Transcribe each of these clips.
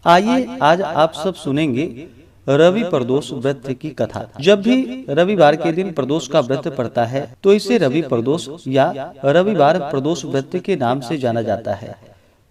आइए आज आप सब सुनेंगे रवि प्रदोष व्रत की कथा। जब भी रविवार के दिन प्रदोष का व्रत पड़ता है तो इसे रवि प्रदोष या रविवार प्रदोष व्रत के नाम से जाना जाता है।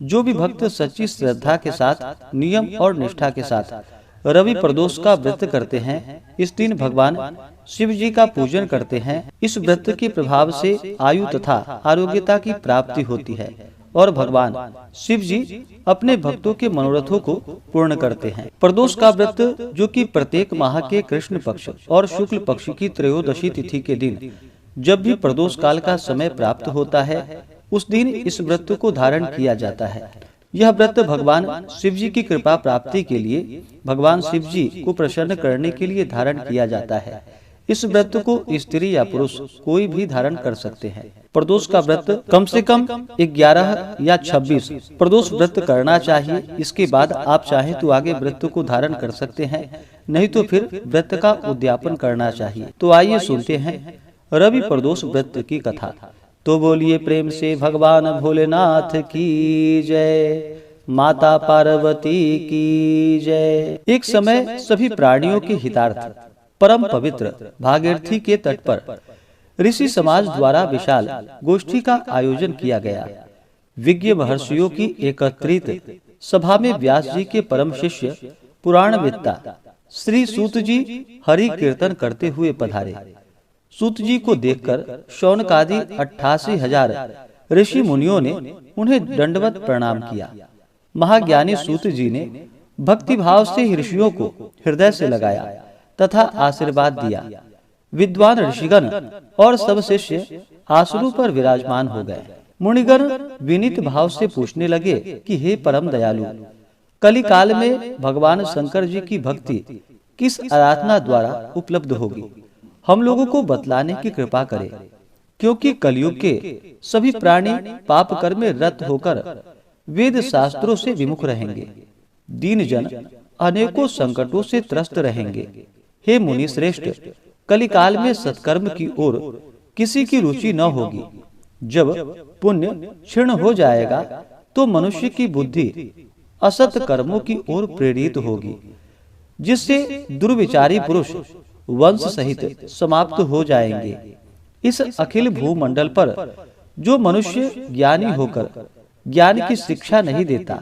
जो भी भक्त सच्ची श्रद्धा के साथ, नियम और निष्ठा के साथ रवि प्रदोष का व्रत करते हैं, इस दिन भगवान शिव जी का पूजन करते हैं। इस व्रत के प्रभाव से आयु तथा आरोग्यता की प्राप्ति होती है और भगवान शिव जी अपने भक्तों के मनोरथों को पूर्ण करते हैं। प्रदोष का व्रत, जो कि प्रत्येक माह के कृष्ण पक्ष और शुक्ल पक्ष की त्रयोदशी तिथि के दिन जब भी प्रदोष काल का समय प्राप्त होता है, उस दिन इस व्रत को धारण किया जाता है। यह व्रत भगवान शिव जी की कृपा प्राप्ति के लिए, भगवान शिव जी को प्रसन्न करने के लिए धारण किया जाता है। इस व्रत को स्त्री या पुरुष कोई भी धारण कर सकते हैं। प्रदोष का व्रत कम से कम 11 या 26 प्रदोष व्रत करना चाहिए। इसके बाद आप चाहें तो आगे व्रत को धारण कर सकते हैं, नहीं तो फिर व्रत का उद्यापन करना चाहिए। तो आइए सुनते हैं रवि प्रदोष व्रत की कथा। तो बोलिए प्रेम से भगवान भोलेनाथ की जय, माता पार्वती की जय। एक समय सभी प्राणियों के हितार्थ परम पवित्र भागीरथी के तट पर ऋषि समाज द्वारा विशाल गोष्ठी का आयोजन किया गया। विज्ञ महर्षियों की एकत्रित सभा में व्यास जी के परम शिष्य पुराणवेत्ता श्री सूत जी हरि कीर्तन करते हुए पधारे। सूत जी को देखकर शौनकादि 88,000 ऋषि मुनियों ने उन्हें दंडवत प्रणाम किया। महाज्ञानी सूत जी ने भक्ति भाव से ऋषियों को हृदय से लगाया तथा आशीर्वाद दिया। विद्वान ऋषिगण और सब शिष्य आसनों पर विराजमान हो गए। मुनिगण विनीत भाव से पूछने लगे कि हे परम दयालु, कली काल में भगवान शंकर जी की भक्ति किस आराधना द्वारा उपलब्ध होगी? हम लोगों को बतलाने की कृपा करें, क्योंकि कलयुग के सभी प्राणी पाप कर्म में रत होकर वेद शास्त्रों से विमुख रहेंगे। दीन जन अनेकों संकटों से त्रस्त रहेंगे। हे मुनि श्रेष्ठ, कलिकाल में सत्कर्म की ओर किसी की रुचि न होगी। जब पुण्य क्षीण हो जाएगा तो मनुष्य की बुद्धि असत कर्मों की ओर प्रेरित होगी, जिससे दुर्विचारी पुरुष वंश सहित समाप्त हो जाएंगे। इस अखिल भूमंडल पर जो मनुष्य ज्ञानी होकर ज्ञान की शिक्षा नहीं देता,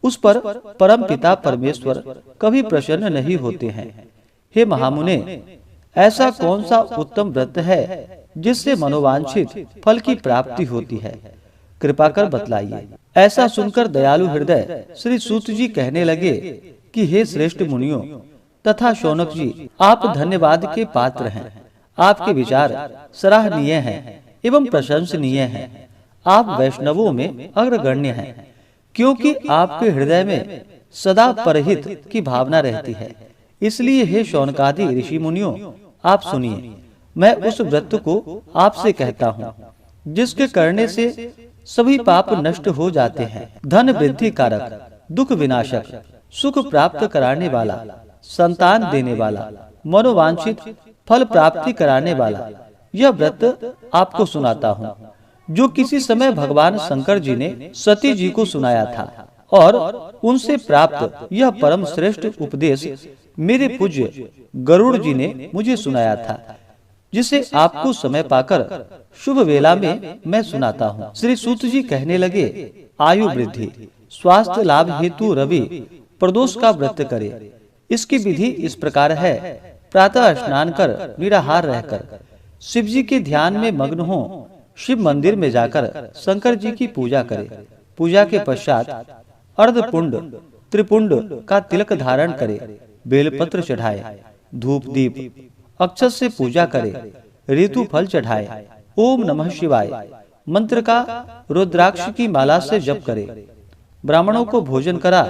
उस पर परम पिता परमेश्वर कभी प्रसन्न नहीं होते हैं। हे महामुने, ऐसा कौन सा उत्तम व्रत है जिससे मनोवांछित फल की प्राप्ति होती है? कृपा कर बतलाइए। ऐसा सुनकर दयालु हृदय श्री सूत जी कहने लगे कि हे श्रेष्ठ मुनियों तथा शौनक जी, आप धन्यवाद के पात्र हैं। आपके विचार सराहनीय हैं एवं प्रशंसनीय हैं। आप वैष्णवों में अग्रगण्य हैं, क्योंकि आपके हृदय में सदा परहित की भावना रहती है। इसलिए हे शौनकादि ऋषि मुनियों, आप सुनिए। मैं उस व्रत को आपसे कहता हूँ जिसके करने से सभी पाप नष्ट हो जाते हैं। धन वृद्धि कारक, दुख विनाशक, सुख प्राप्त कराने वाला, संतान देने वाला, मनोवांछित फल प्राप्ति कराने वाला यह व्रत आपको सुनाता हूँ, जो किसी समय भगवान शंकर जी ने सती जी को सुनाया था और उनसे प्राप्त यह परम श्रेष्ठ उपदेश मेरे पूज्य गरुड़ जी ने मुझे सुनाया था, जिसे आपको समय पाकर शुभ वेला में मैं सुनाता हूँ। श्री सूत जी कहने लगे, आयु वृद्धि, स्वास्थ्य लाभ हेतु रवि प्रदोष का व्रत करे। इसकी विधि इस प्रकार है। प्रातः स्नान कर निराहार रहकर शिव जी के ध्यान में मग्न हो शिव मंदिर में जाकर शंकर जी की पूजा करे। पूजा के पश्चात अर्धपुंड त्रिपुंड का तिलक धारण करे, बेलपत्र चढ़ाए, धूप दीप अक्षत से पूजा करे, ऋतु फल चढ़ाए, ओम नमः शिवाय मंत्र का रुद्राक्ष की माला से जप करे, ब्राह्मणों को भोजन करा,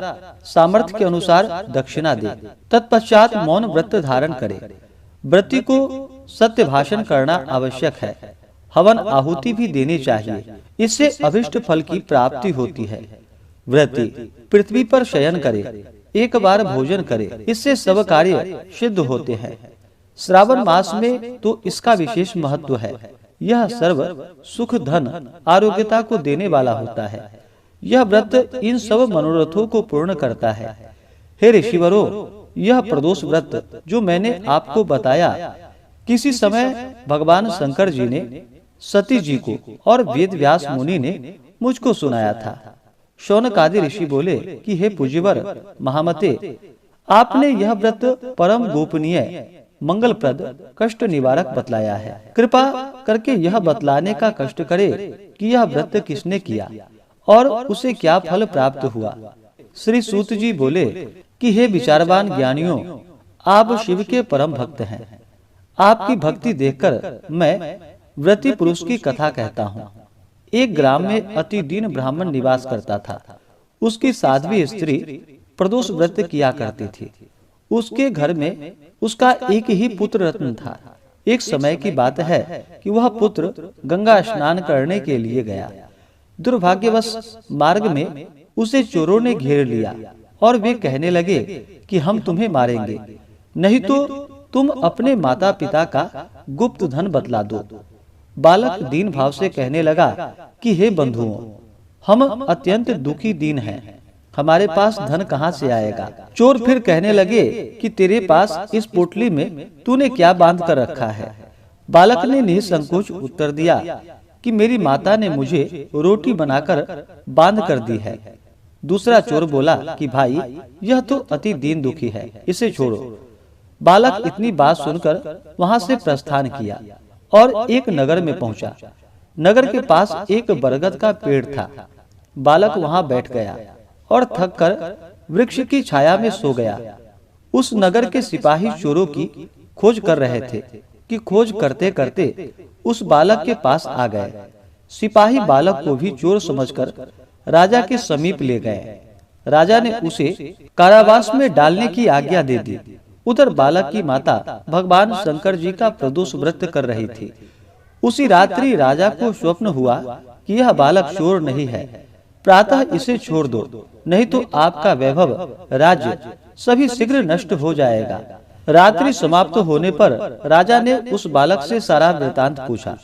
सामर्थ्य के अनुसार दक्षिणा दे। तत्पश्चात मौन व्रत धारण करे। व्रती को सत्य भाषण करना आवश्यक है। हवन आहुति भी देनी चाहिए, इससे अभिष्ट फल की प्राप्ति होती है। व्रती पृथ्वी पर शयन करे, एक बार भोजन करे, इससे सब कार्य सिद्ध होते हैं। श्रावण मास में तो इसका विशेष महत्व है। यह सर्व सुख धन आरोग्यता को देने वाला होता है। यह व्रत इन सब मनोरथों को पूर्ण करता है। हे ऋषिवरों, यह प्रदोष व्रत जो मैंने आपको बताया, किसी समय भगवान शंकर जी ने सती जी को और वेद व्यास मुनि ने मुझको सुनाया था। शौनक आदि ऋषि बोले कि हे पूज्यवर महामते, आपने यह व्रत परम गोपनीय, मंगलप्रद, कष्ट निवारक बतलाया है। कृपा करके यह बतलाने का कष्ट करे कि यह व्रत किसने किया और उसे क्या फल प्राप्त हुआ। श्री सूत जी बोले कि हे विचारवान ज्ञानियों, आप शिव के परम भक्त हैं। आपकी भक्ति देखकर मैं व्रती पुरुष की कथा कहता हूँ। एक ग्राम में अति दीन ब्राह्मण निवास करता था। उसकी साध्वी स्त्री प्रदोष व्रत किया करती थी। उसके घर में उसका एक ही पुत्र रत्न था। एक समय की बात है कि वह पुत्र गंगा स्नान करने के लिए गया। दुर्भाग्यवश मार्ग में उसे चोरों ने घेर लिया और वे कहने लगे कि हम तुम्हें मारेंगे, नहीं तो तुम अपने माता पिता का गुप्त धन बतला दो। बालक दीन भाव से कहने लगा कि हे बंधुओं, हम अत्यंत दुखी दीन हैं, हमारे पास धन कहाँ से आएगा। चोर फिर कहने लगे कि तेरे पास इस पोटली में तूने क्या बांध कर रखा है। बालक ने निसंकोच उत्तर दिया कि मेरी माता ने मुझे रोटी बनाकर बांध कर दी है। दूसरा चोर बोला कि भाई, यह तो अति दीन दुखी है, इसे छोड़ो। बालक इतनी बात सुनकर वहां से प्रस्थान किया और एक नगर में पहुंचा। नगर के पास एक बरगद का पेड़ था। बालक वहां बैठ गया और थक कर वृक्ष की छाया में सो गया। उस नगर के सिपाही चोरों की खोज कर रहे थे कि खोज करते करते उस बालक के पास आ गए। सिपाही बालक को भी चोर समझकर राजा के समीप ले गए। राजा ने उसे कारावास में डालने की आज्ञा दे दी। उधर बालक की माता भगवान शंकर जी का प्रदोष व्रत कर रही थी। उसी रात्रि राजा को स्वप्न हुआ कि यह बालक चोर नहीं है, प्रातः इसे छोड़ दो, नहीं तो आपका वैभव, राज्य सभी शीघ्र नष्ट हो जाएगा। रात्रि समाप्त होने पर राजा ने उस बालक से सारा वृतांत पूछा।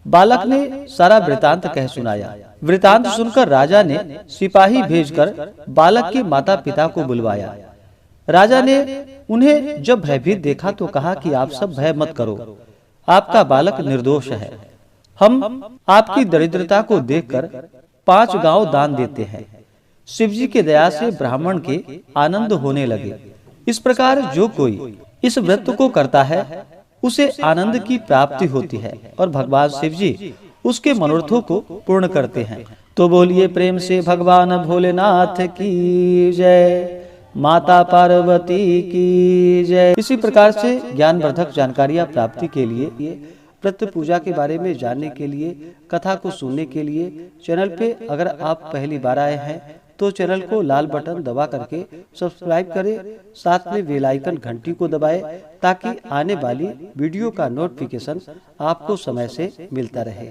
बालक ने सारा वृतांत कह सुनाया। वृतांत सुनकर राजा ने सिपाही भेजकर बालक के माता पिता को बुलवाया। राजा ने उन्हें जब भयभीत देखा तो कहा कि आप सब भय मत करो, आपका बालक निर्दोष है। हम आपकी दरिद्रता को देखकर 5 गांव दान देते हैं। शिवजी की दया से ब्राह्मण के आनंद होने लगे। इस प्रकार जो कोई इस व्रत को करता है उसे आनंद की प्राप्ति होती है और भगवान शिवजी उसके मनोरथों को पूर्ण करते हैं। तो बोलिए प्रेम से भगवान भोलेनाथ की जय, माता पार्वती की जय। इसी प्रकार से ज्ञानवर्धक जानकारियां प्राप्ति के लिए, व्रत पूजा के बारे में जानने के लिए, कथा को सुनने के लिए चैनल पे अगर आप पहली बार आए हैं तो चैनल को लाल बटन दबा करके सब्सक्राइब करें, साथ में बेल आइकन घंटी को दबाएं ताकि आने वाली वीडियो का नोटिफिकेशन आपको समय से मिलता रहे।